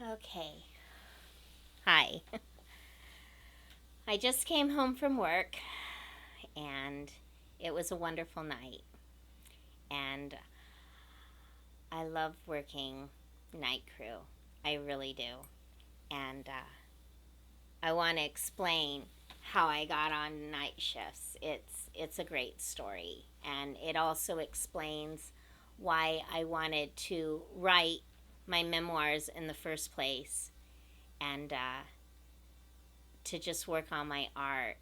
Okay. Hi. I just came home from work and it was a wonderful night. And I love working night crew. I really do. And I want to explain how I got on night shifts. It's a great story, and it also explains why I wanted to write my memoirs in the first place and to just work on my art.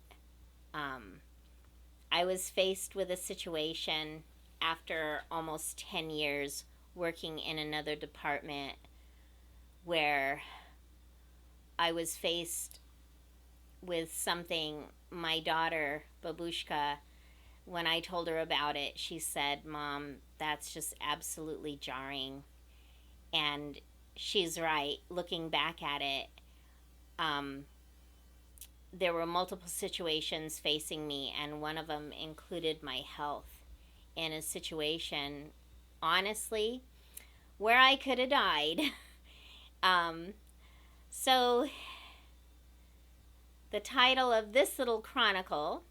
Um, I was faced with a situation after almost 10 years working in another department where I was faced with something. My daughter, Babushka, when I told her about it, she said, "Mom, that's just absolutely jarring." And she's right. Looking back at it, um, there were multiple situations facing me, and one of them included my health in a situation, honestly, where I could have died. um, so, the title of this little chronicle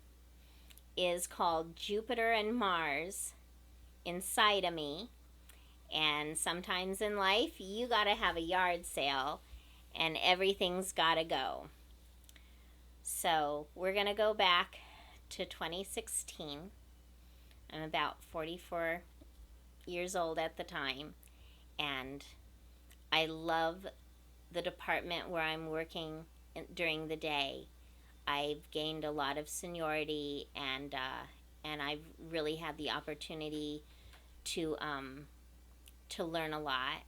is called Jupiter and Mars Inside of Me. And sometimes in life, you gotta have a yard sale and everything's gotta go. So, we're gonna go back to 2016. I'm about 44 years old at the time, and I love the department where I'm working during the day. I've gained a lot of seniority, and I've really had the opportunity to to learn a lot.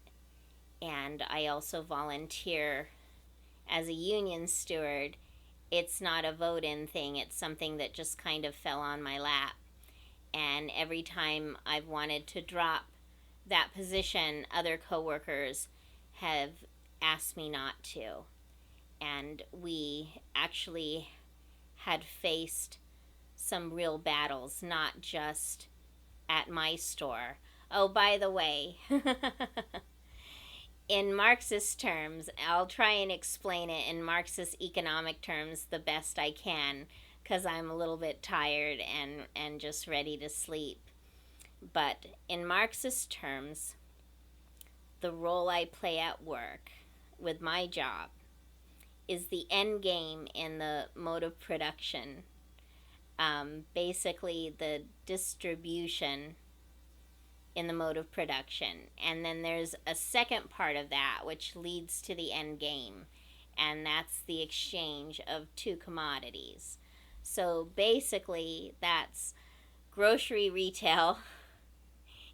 And I also volunteer as a union steward. It's not a vote-in thing. It's something that just kind of fell on my lap. And every time I've wanted to drop that position, other coworkers have asked me not to. And we actually had faced some real battles, not just at my store. Oh, by the way, in Marxist terms, I'll try and explain it in Marxist economic terms the best I can because I'm a little bit tired and just ready to sleep. But in Marxist terms, the role I play at work with my job is the end game in the mode of production. Basically, the distribution in the mode of production. And then there's a second part of that which leads to the end game, and that's the exchange of two commodities. So basically, that's grocery retail,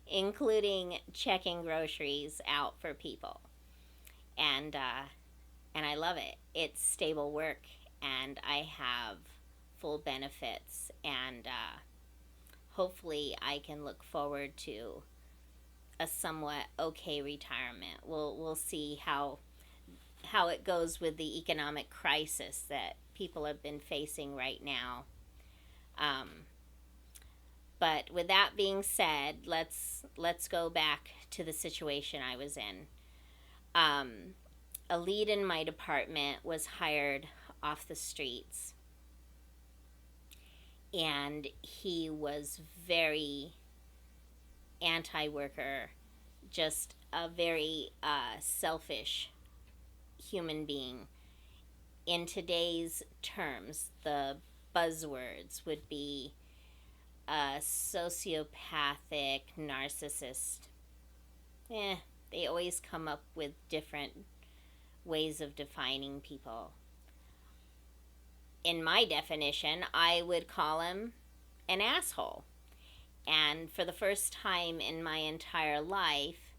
including checking groceries out for people. And and I love it. It's stable work, and I have full benefits, and hopefully I can look forward to a somewhat okay retirement. We'll see how it goes with the economic crisis that people have been facing right now. Um, but with that being said, let's go back to the situation I was in. Um, a lead in my department was hired off the streets, and he was very anti-worker, just a very selfish human being. In today's terms, the buzzwords would be a sociopathic narcissist. Eh, they always come up with different ways of defining people. In my definition, I would call him an asshole. And for the first time in my entire life,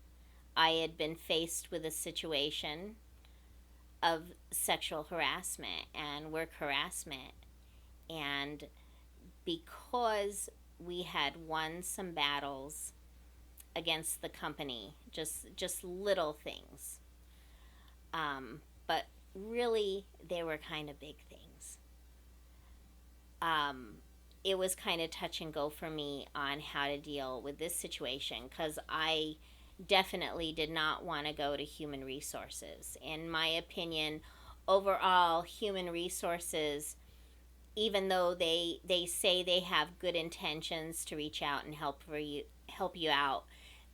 I had been faced with a situation of sexual harassment and work harassment. And because we had won some battles against the company, just little things, but really they were kind of big things. Um, it was kind of touch and go for me on how to deal with this situation because I definitely did not want to go to human resources. In my opinion, overall, human resources, even though they say they have good intentions to reach out and help you out,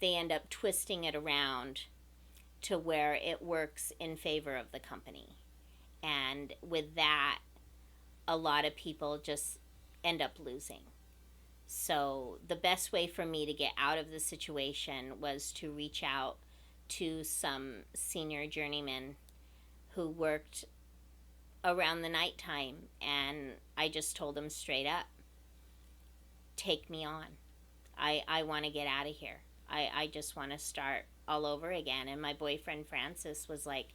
they end up twisting it around to where it works in favor of the company. And with that, a lot of people just end up losing. So, the best way for me to get out of the situation was to reach out to some senior journeymen who worked around the nighttime, and I just told them straight up, take me on. I want to get out of here. I just want to start all over again. And my boyfriend Francis was like,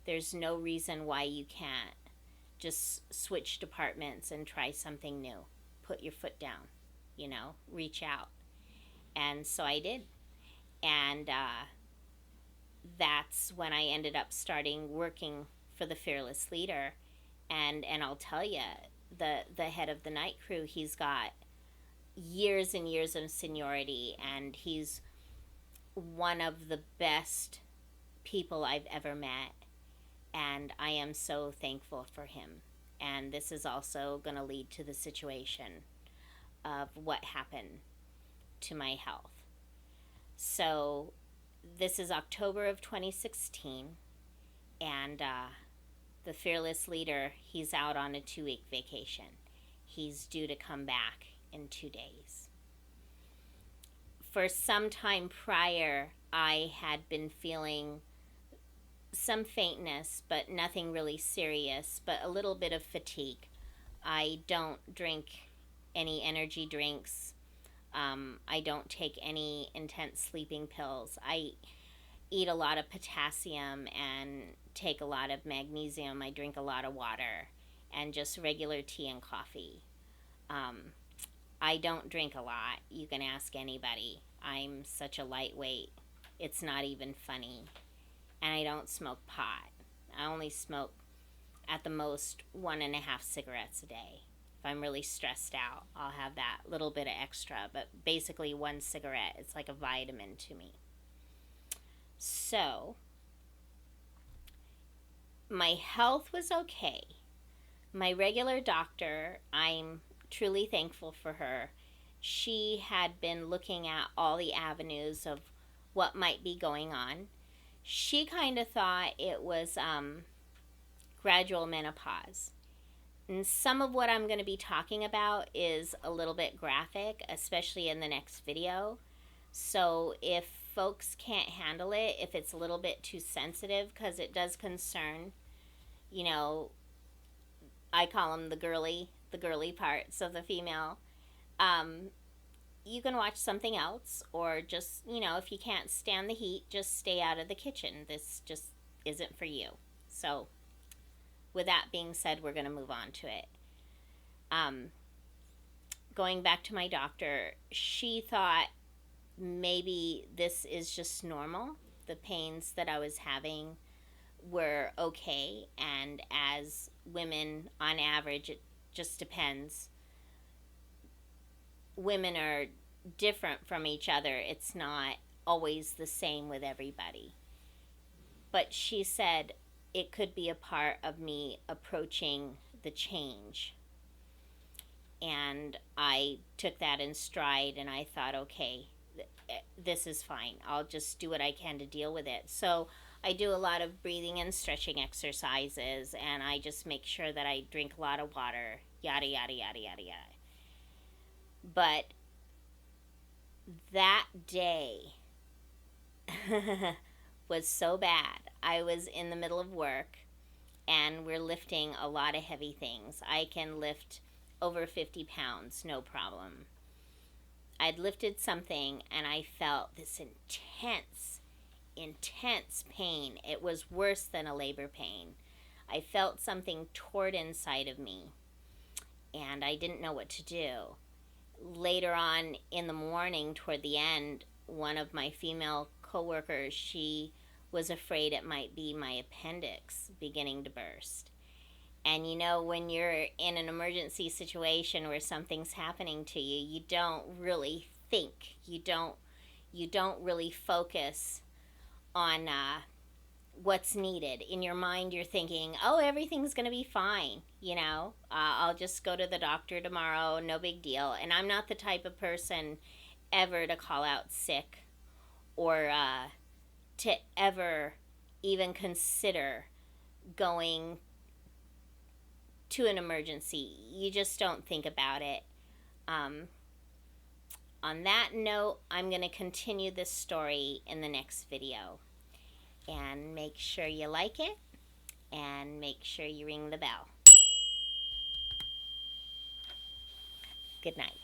there's no reason why you can't just switch departments and try something new. Put your foot down, reach out. And so I did. And that's when I ended up starting working for the Fearless Leader. And I'll tell you, the head of the night crew, he's got years and years of seniority, and he's one of the best people I've ever met, and I am so thankful for him. And this is also going to lead to the situation of what happened to my health. So this is October of 2016, and the Fearless Leader, he's out on a 2-week vacation. He's due to come back in 2 days. For some time prior, I had been feeling some faintness, but nothing really serious, but a little bit of fatigue. I don't drink any energy drinks. I don't take any intense sleeping pills. I eat a lot of potassium and take a lot of magnesium. I drink a lot of water and just regular tea and coffee. I don't drink a lot. You can ask anybody. I'm such a lightweight. It's not even funny. And I don't smoke pot. I only smoke at the most 1.5 cigarettes a day. If I'm really stressed out, I'll have that little bit of extra. But basically 1 cigarette, it's like a vitamin to me. So, my health was okay. My regular doctor, I'm truly thankful for her. She had been looking at all the avenues of what might be going on. She kind of thought it was gradual menopause. And some of what I'm going to be talking about is a little bit graphic, especially in the next video. So if folks can't handle it, if it's a little bit too sensitive, because it does concern, I call them the girly parts of the female, you can watch something else, or just, if you can't stand the heat, just stay out of the kitchen. This just isn't for you. So, with that being said, we're going to move on to it. Going back to my doctor, she thought maybe this is just normal. The pains that I was having were okay, and as women, on average, it just depends. Women are different from each other. It's not always the same with everybody. But she said it could be a part of me approaching the change. And I took that in stride, and I thought, okay, this is fine. I'll just do what I can to deal with it. So I do a lot of breathing and stretching exercises, and I just make sure that I drink a lot of water, yada, yada, yada, yada, yada. But that day was so bad. I was in the middle of work, and we're lifting a lot of heavy things. I can lift over 50 pounds, no problem. I'd lifted something, and I felt this intense pain. It was worse than a labor pain. I felt something toward inside of me, and I didn't know what to do. Later on in the morning, toward the end, one of my female coworkers, she was afraid it might be my appendix beginning to burst. And when you're in an emergency situation where something's happening to you, you don't really think. You don't you don't really focus on what's needed. In your mind, you're thinking, oh, everything's going to be fine. I'll just go to the doctor tomorrow, no big deal. And I'm not the type of person ever to call out sick or to ever even consider going to an emergency. You just don't think about it. On that note, I'm going to continue this story in the next video. And make sure you like it, and make sure you ring the bell. Good night.